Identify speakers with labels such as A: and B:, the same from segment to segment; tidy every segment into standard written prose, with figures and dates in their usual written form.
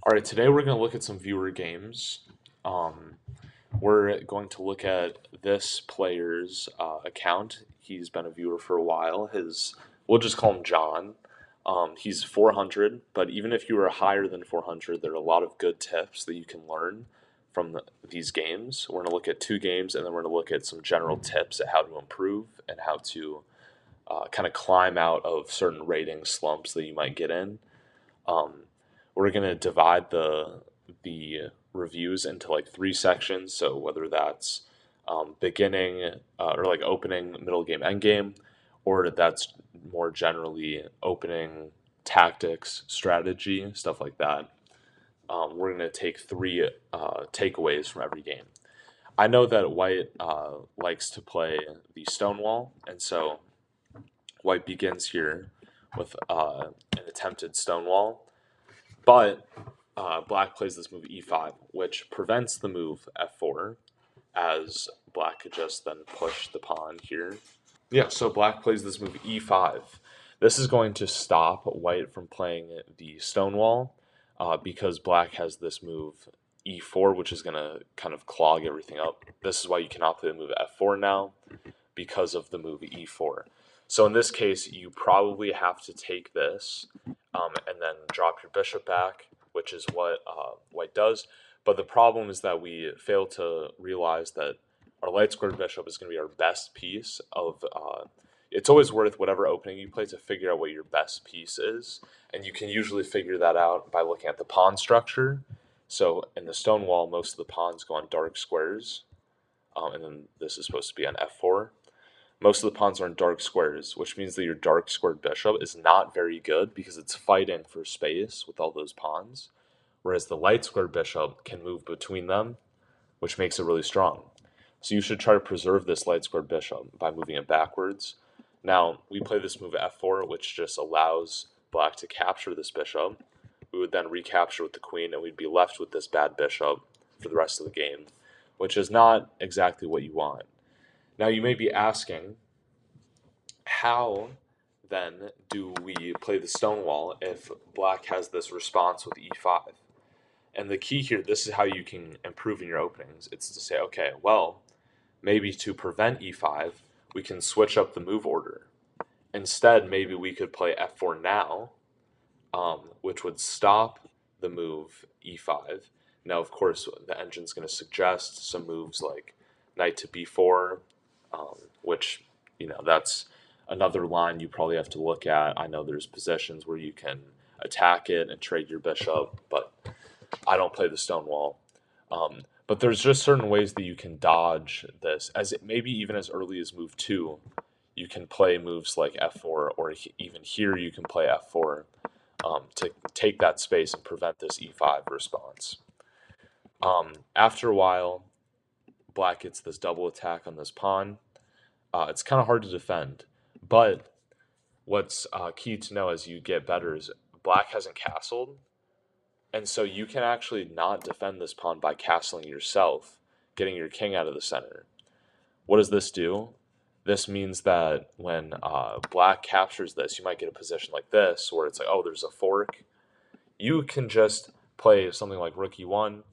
A: All right, today we're going to look at some viewer games. Um, we're going to look at this player's account. He's been a viewer for a while. We'll just call him John. He's 400, but even if you are higher than 400, there are a lot of good tips that you can learn from these games. We're going to look at two games, and then we're going to look at some general tips at how to improve and how to kind of climb out of certain rating slumps that you might get in. Um, we're going to divide the reviews into like three sections. So whether that's beginning or like opening, middle game, end game, or that's more generally opening, tactics, strategy, stuff like that. We're going to take three takeaways from every game. I know that White likes to play the Stonewall, and so White begins here with an attempted Stonewall. But Black plays this move e5, which prevents the move f4, as Black could just then push the pawn here. Yeah, so Black plays this move e5. This is going to stop White from playing the Stonewall because Black has this move e4, which is going to kind of clog everything up. This is why you cannot play the move f4 now, because of the move e4. So in this case, you probably have to take this and then drop your bishop back, which is what White does. But the problem is that we fail to realize that our light squared bishop is going to be our best piece of. It's always worth whatever opening you play to figure out what your best piece is, and you can usually figure that out by looking at the pawn structure. So in the stone wall, most of the pawns go on dark squares, and then this is supposed to be on f4. Most of the pawns are in dark squares, which means that your dark squared bishop is not very good because it's fighting for space with all those pawns, whereas the light squared bishop can move between them, which makes it really strong. So you should try to preserve this light squared bishop by moving it backwards. Now, we play this move f4, which just allows Black to capture this bishop. We would then recapture with the queen, and we'd be left with this bad bishop for the rest of the game, which is not exactly what you want. Now, you may be asking, how then do we play the Stonewall if Black has this response with e5? And the key here, this is how you can improve in your openings. It's to say, okay, well, maybe to prevent e5, we can switch up the move order. Instead, maybe we could play f4 now, which would stop the move e5. Now, of course, the engine's going to suggest some moves like knight to b4, which, that's another line you probably have to look at. I know there's positions where you can attack it and trade your bishop, but I don't play the Stonewall. But there's just certain ways that you can dodge this, maybe even as early as move 2, you can play moves like f4, or even here you can play f4 to take that space and prevent this e5 response. After a while, Black gets this double attack on this pawn. It's kind of hard to defend, but what's key to know as you get better is Black hasn't castled, and so you can actually not defend this pawn by castling yourself, getting your king out of the center. What does this do? This means that when Black captures this, you might get a position like this, where it's like, oh, there's a fork. You can just play something like rook e1,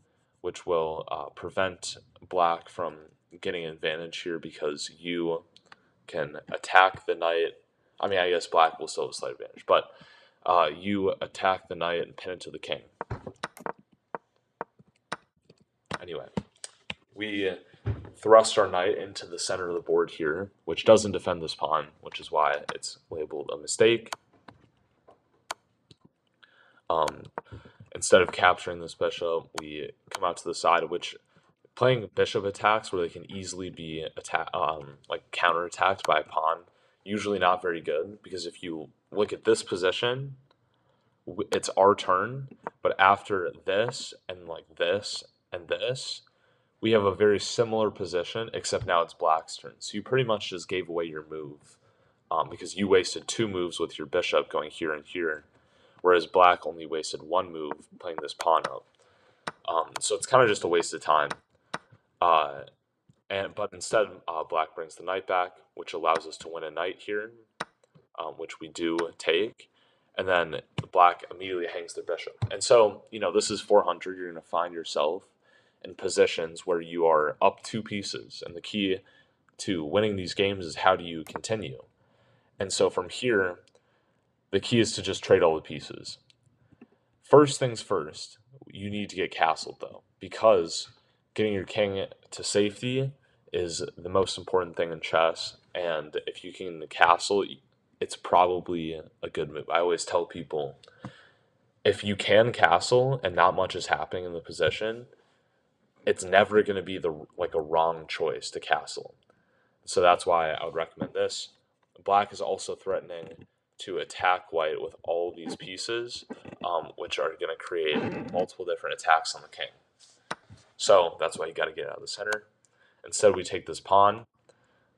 A: which will prevent Black from getting an advantage here because you can attack the knight. I mean, I guess Black will still have a slight advantage, but you attack the knight and pin it to the king. Anyway, we thrust our knight into the center of the board here, which doesn't defend this pawn, which is why it's labeled a mistake. Instead of capturing this bishop, we come out to the side, which playing bishop attacks where they can easily be counterattacked by a pawn, usually not very good, because if you look at this position, it's our turn, but after this and like this and this, we have a very similar position, except now it's Black's turn. So you pretty much just gave away your move because you wasted 2 moves with your bishop going here and here, whereas Black only wasted 1 move playing this pawn up. So it's kind of just a waste of time. But instead, Black brings the knight back, which allows us to win a knight here, which we do take. and then black immediately hangs their bishop. And so, this is 400. You're going to find yourself in positions where you are up 2 pieces. And the key to winning these games is how do you continue? And so from here, the key is to just trade all the pieces. First things first, you need to get castled though, because getting your king to safety is the most important thing in chess. And if you can castle, it's probably a good move. I always tell people, if you can castle and not much is happening in the position, it's never going to be a wrong choice to castle. So that's why I would recommend this. Black is also threatening to attack white with all these pieces, which are going to create multiple different attacks on the king. So that's why you got to get out of the center. Instead, we take this pawn,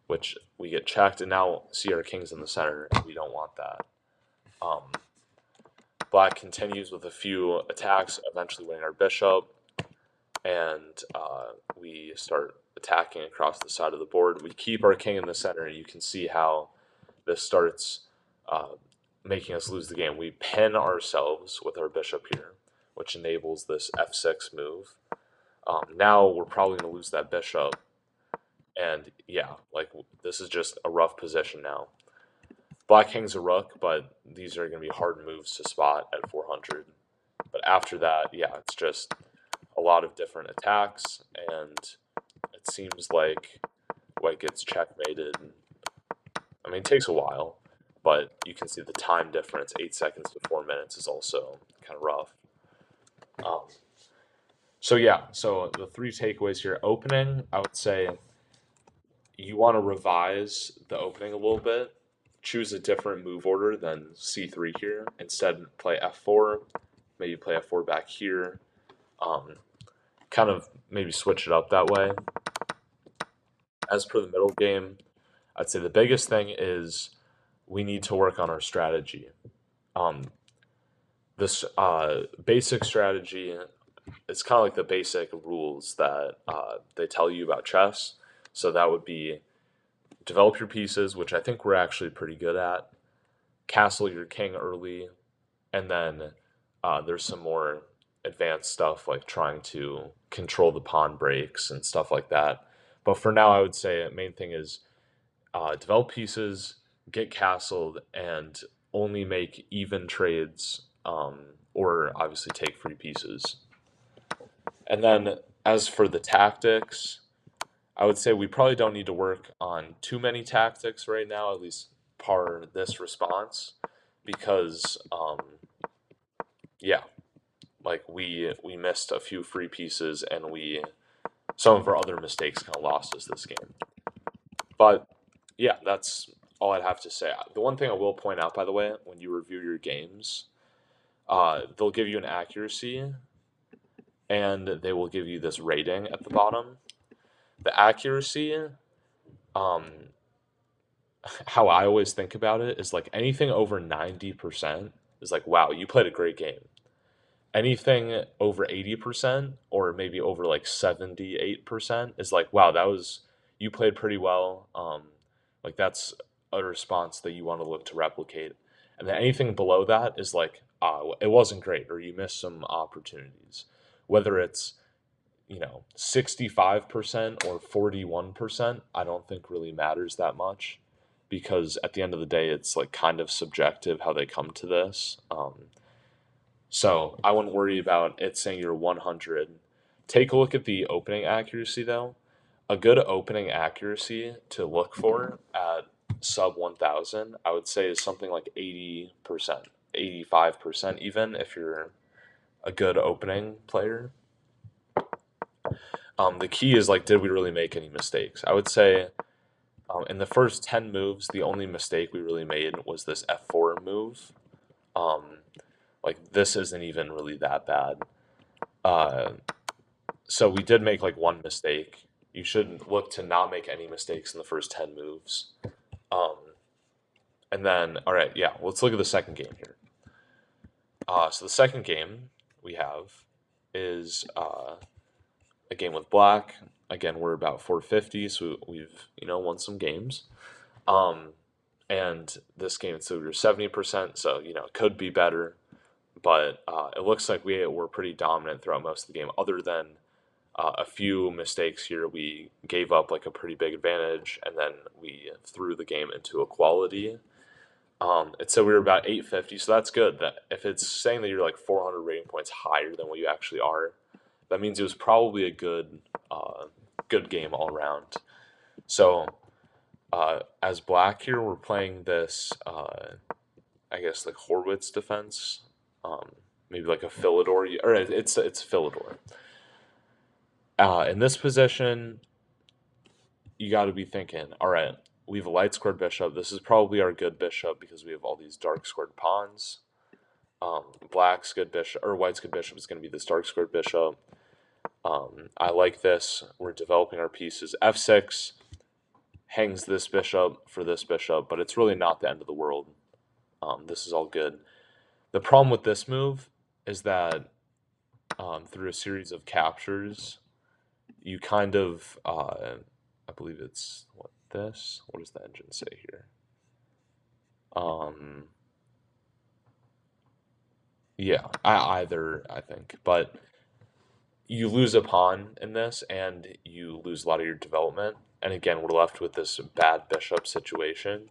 A: which we get checked, and now see our king's in the center, and we don't want that. Black continues with a few attacks, eventually winning our bishop, and we start attacking across the side of the board. We keep our king in the center, and you can see how this starts making us lose the game. We pin ourselves with our bishop here, which enables this f6 move. Now we're probably going to lose that bishop, and yeah, this is just a rough position now. Black hangs a rook, but these are going to be hard moves to spot at 400. But after that, yeah, it's just a lot of different attacks, and it seems like white gets checkmated. I mean, it takes a while, but you can see the time difference, 8 seconds to 4 minutes, is also kind of rough. So the 3 takeaways here. Opening, I would say you want to revise the opening a little bit. Choose a different move order than c3 here. Instead, play f4, maybe play f4 back here. Kind of maybe switch it up that way. As per the middle game, I'd say the biggest thing is we need to work on our strategy. This basic strategy, it's kind of like the basic rules that they tell you about chess. So that would be develop your pieces, which I think we're actually pretty good at. Castle your king early, and then there's some more advanced stuff like trying to control the pawn breaks and stuff like that. But for now, I would say the main thing is develop pieces, get castled, and only make even trades, or obviously take free pieces. And then as for the tactics, I would say we probably don't need to work on too many tactics right now, at least par this response, because we missed a few free pieces, and some of our other mistakes kind of lost us this game. But yeah, that's all I'd have to say. The one thing I will point out, by the way, when you review your games, they'll give you an accuracy, and they will give you this rating at the bottom. The accuracy, how I always think about it is like anything over 90% is like, wow, you played a great game. Anything over 80% or maybe over like 78% is like, wow, you played pretty well. That's a response that you want to look to replicate. And then anything below that is like, it wasn't great, or you missed some opportunities. Whether it's 65% or 41%, I don't think really matters that much, because at the end of the day, it's like kind of subjective how they come to this. So I wouldn't worry about it saying you're 100. Take a look at the opening accuracy though. A good opening accuracy to look for at sub 1000, I would say, is something like 80%, 85% even, if you're a good opening player. The key is did we really make any mistakes? I would say in the first 10 moves, the only mistake we really made was this f4 move. This isn't even really that bad. So we did make one mistake. You should look to not make any mistakes in the first 10 moves. And then, all right, yeah, let's look at the second game here. So the second game we have is a game with black. Again, we're about 450, so we've won some games. and this game it's over 70%, so it could be better. But it looks like we were pretty dominant throughout most of the game, other than a few mistakes here. We gave up like a pretty big advantage, and then we threw the game into equality. It said we were about 850, so that's good. That if it's saying that you're like 400 rating points higher than what you actually are, that means it was probably a good game all around. So as black here, we're playing this, I guess like Horwitz defense, maybe like a Philidor, or it's Philidor. In this position, you got to be thinking, all right, we have a light squared bishop. This is probably our good bishop because we have all these dark squared pawns. Black's good bishop, or white's good bishop is going to be this dark squared bishop. I like this. We're developing our pieces. F6 hangs this bishop for this bishop, but it's really not the end of the world. This is all good. The problem with this move is that through a series of captures, you kind of, I believe it's, what does the engine say here? Yeah, I think, but you lose a pawn in this, and you lose a lot of your development. And again, we're left with this bad bishop situation.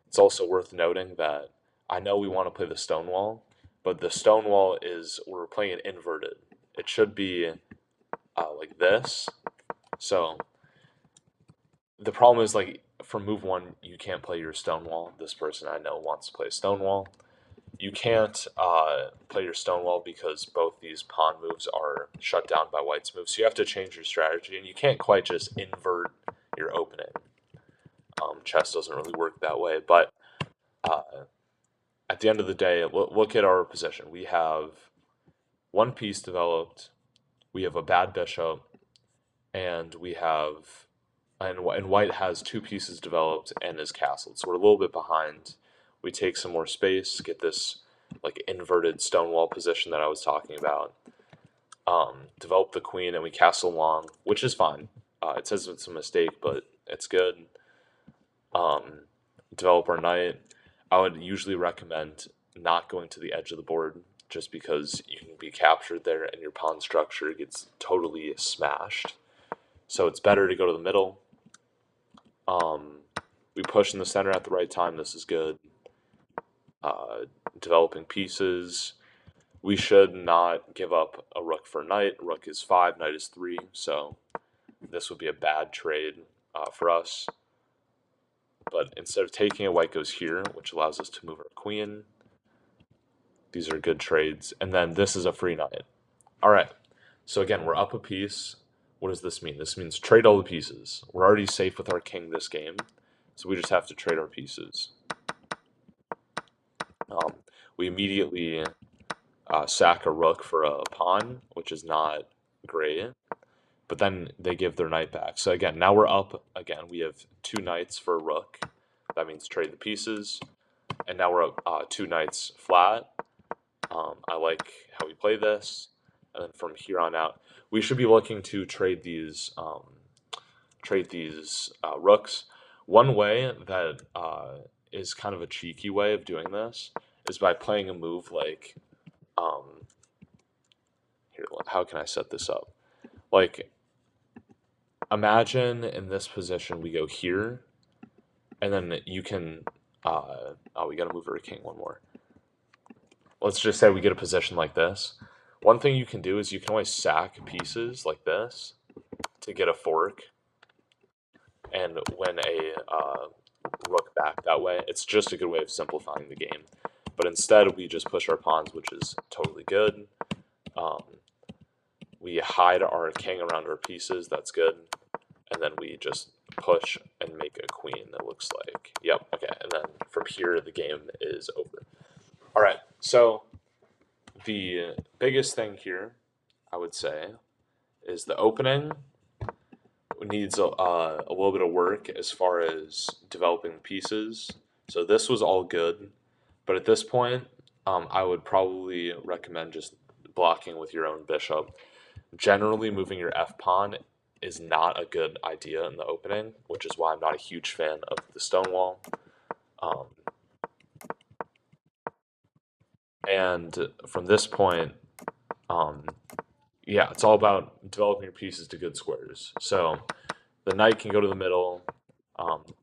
A: It's also worth noting that I know we want to play the Stonewall, but the Stonewall we're playing it inverted. It should be like this. So the problem is, like, for move one, you can't play your Stonewall. This person I know wants to play Stonewall. You can't play your Stonewall because both these pawn moves are shut down by white's moves. So you have to change your strategy, and you can't quite just invert your opening. Chess doesn't really work that way. But at the end of the day, look at our position. We have one piece developed. We have a bad bishop, and white has two pieces developed and is castled. So we're a little bit behind. We take some more space, get this like inverted Stonewall position that I was talking about. Develop the queen, and we castle long, which is fine. It says it's a mistake, but it's good. Develop our knight. I would usually recommend not going to the edge of the board, just because you can be captured there and your pawn structure gets totally smashed. So it's better to go to the middle. We push in the center at the right time. This is good. Developing pieces. We should not give up a rook for knight. Rook is 5, knight is 3, so this would be a bad trade for us. But instead of taking it, white goes here, which allows us to move our queen. These are good trades. And then this is a free knight. All right, so again, we're up a piece. What does this mean? This means trade all the pieces. We're already safe with our king this game, so we just have to trade our pieces. We immediately sack a rook for a pawn, which is not great. But then they give their knight back. So again, now we're up again. We have 2 knights for a rook. That means trade the pieces. And now we're up 2 knights flat. I like how we play this. And then from here on out, we should be looking to trade these rooks. One way that is kind of a cheeky way of doing this is by playing a move like, here, how can I set this up? Like, imagine in this position we go here, and then you can, we gotta move our king one more. Let's just say we get a position like this. One thing you can do is you can always sack pieces like this to get a fork and win a rook back that way. It's just a good way of simplifying the game. But instead, we just push our pawns, which is totally good. We hide our king around our pieces. That's good. And then we just push and make a queen, it looks like. Yep, okay. And then from here, the game is over. All right, so the biggest thing here, I would say, is the opening needs a little bit of work as far as developing pieces. So this was all good, but at this point, I would probably recommend just blocking with your own bishop. Generally, moving your f-pawn is not a good idea in the opening, which is why I'm not a huge fan of the Stonewall. Um, and from this point, um, yeah, it's all about developing your pieces to good squares. So the knight can go to the middle.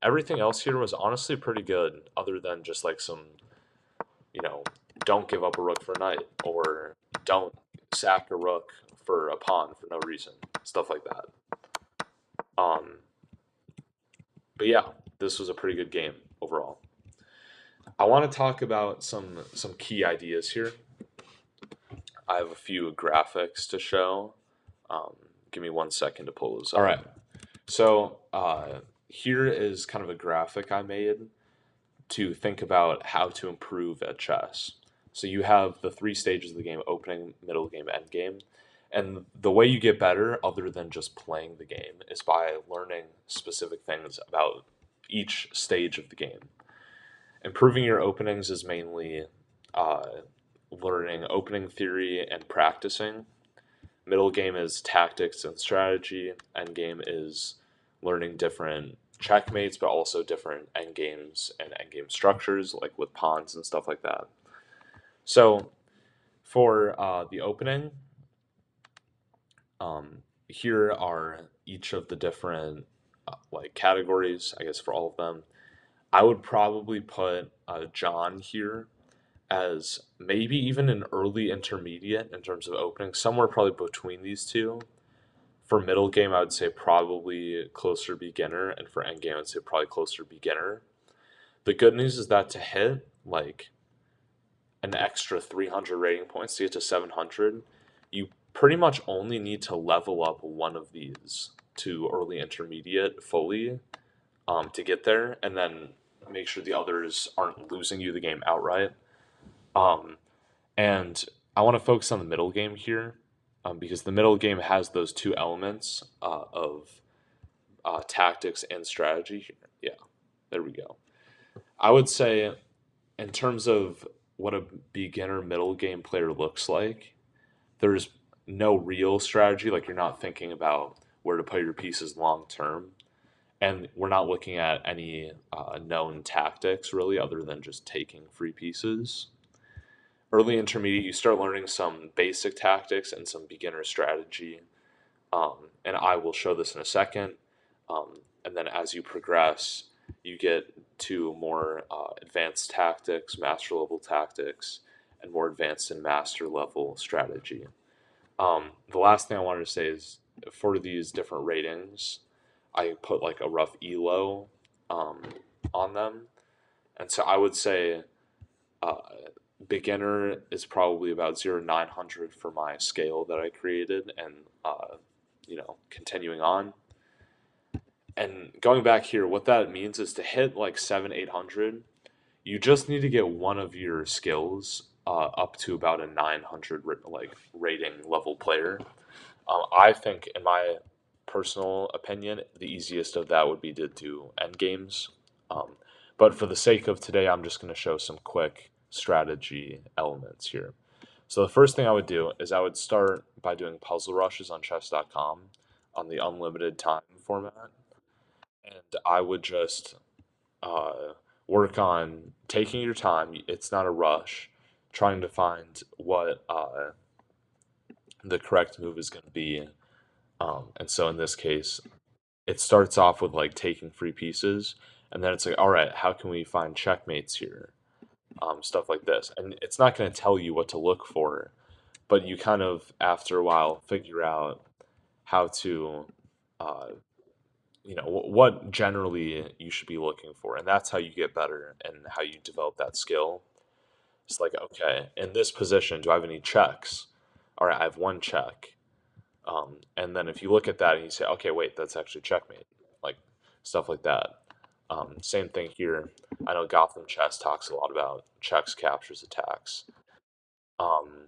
A: Everything else here was honestly pretty good, other than just like some, you know, don't give up a rook for a knight, or don't sack a rook for a pawn for no reason, stuff like that. Um, but yeah, this was a pretty good game overall. I want to talk about some key ideas here. I have a few graphics to show. Um, Give me 1 second to pull those up. All right. So here is kind of a graphic I made to think about how to improve at chess. So you have the three stages of the game: opening, middle game, end game. And the way you get better, other than just playing the game, is by learning specific things about each stage of the game. Improving your openings is mainly uh, learning opening theory and practicing. Middle game is tactics and strategy. End game is learning different checkmates, but also different end games and end game structures, like with pawns and stuff like that. So for the opening, here are each of the different like categories, I guess, for all of them. I would probably put John here as maybe even an early intermediate in terms of opening, somewhere probably between these two. For middle game, I would say probably closer beginner, and for end game, I'd say probably closer beginner. The good news is that to hit like an extra 300 rating points to get to 700, you pretty much only need to level up one of these to early intermediate fully to get there, and then make sure the others aren't losing you the game outright. Um, and I want to focus on the middle game here because the middle game has those two elements of tactics and strategy. Yeah, there we go. I would say, in terms of what a beginner middle game player looks like, there's no real strategy. Like, you're not thinking about where to put your pieces long term. And we're not looking at any known tactics really, other than just taking free pieces. Early intermediate, you start learning some basic tactics and some beginner strategy. And I will show this in a second. And then as you progress, you get to more advanced tactics, master level tactics, and more advanced and master level strategy. The last thing I wanted to say is for these different ratings, I put like a rough ELO um, on them. And so I would say uh, beginner is probably about 0 to 900 for my scale that I created, and continuing on. And going back here, what that means is to hit like 700, 800, you just need to get one of your skills up to about a 900 like rating level player. I think, in my personal opinion, the easiest of that would be to do end games. Um, but for the sake of today, I'm just going to show some quick strategy elements here. So the first thing I would do is I would start by doing puzzle rushes on chess.com on the unlimited time format. And I would just uh, work on taking your time. It's not a rush. Trying to find what the correct move is going to be. And so in this case, it starts off with like taking free pieces, and then it's like, all right, how can we find checkmates here? Stuff like this. And it's not going to tell you what to look for, but you kind of, after a while, figure out how to, uh, what generally you should be looking for. And that's how you get better and how you develop that skill. It's like, okay, in this position, do I have any checks? All right, I have one check. And then if you look at that and you say, okay, wait, that's actually checkmate, like stuff like that. Same thing here. I know Gotham Chess talks a lot about checks, captures, attacks. Um,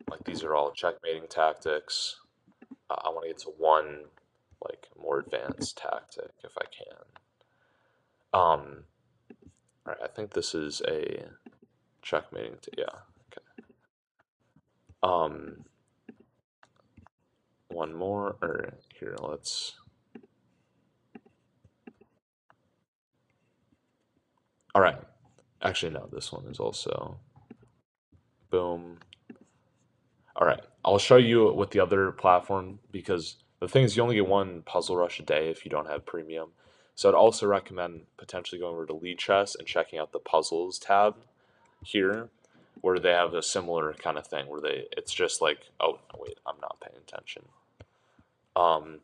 A: like these are all checkmating tactics. I want to get to one like more advanced tactic if I can. Um, all right, I think this is a checkmating. Yeah. Okay. Um, one more, or here, let's. All right. Actually, no, this one is also boom. All right. I'll show you with the other platform because the thing is, you only get one Puzzle Rush a day if you don't have premium. So I'd also recommend potentially going over to Lichess and checking out the puzzles tab here, where they have a similar kind of thing where it's just like, oh no, wait, I'm not paying attention. Um,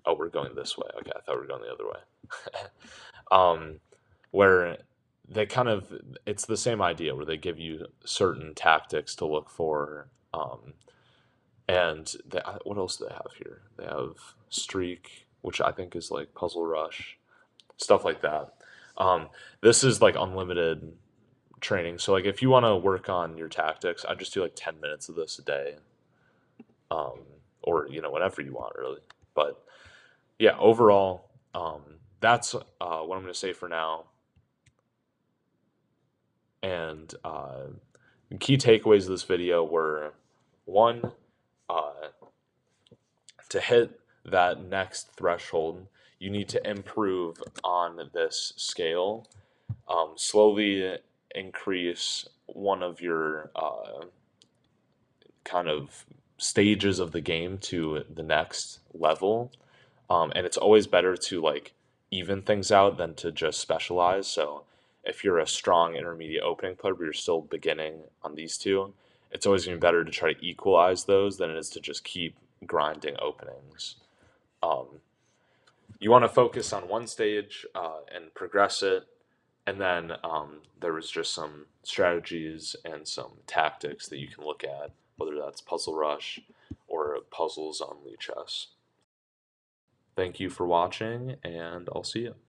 A: oh, we're going this way. Okay, I thought we were going the other way. Where they kind of it's the same idea where they give you certain tactics to look for. And what else do they have here? They have Streak, which I think is like Puzzle Rush, stuff like that. Um, this is like unlimited training. So like if you want to work on your tactics, I just do like 10 minutes of this a day, um, or whenever you want really. But yeah, overall, that's what I'm going to say for now. And key takeaways of this video were one, uh, to hit that next threshold, you need to improve on this scale. Slowly increase one of your kind of stages of the game to the next level. And it's always better to like even things out than to just specialize. So if you're a strong intermediate opening player, but you're still beginning on these two, it's always going to be better to try to equalize those than it is to just keep grinding openings. Um, you want to focus on one stage and progress it. And then there was just some strategies and some tactics that you can look at, whether that's Puzzle Rush or puzzles on Lichess. Thank you for watching, and I'll see you.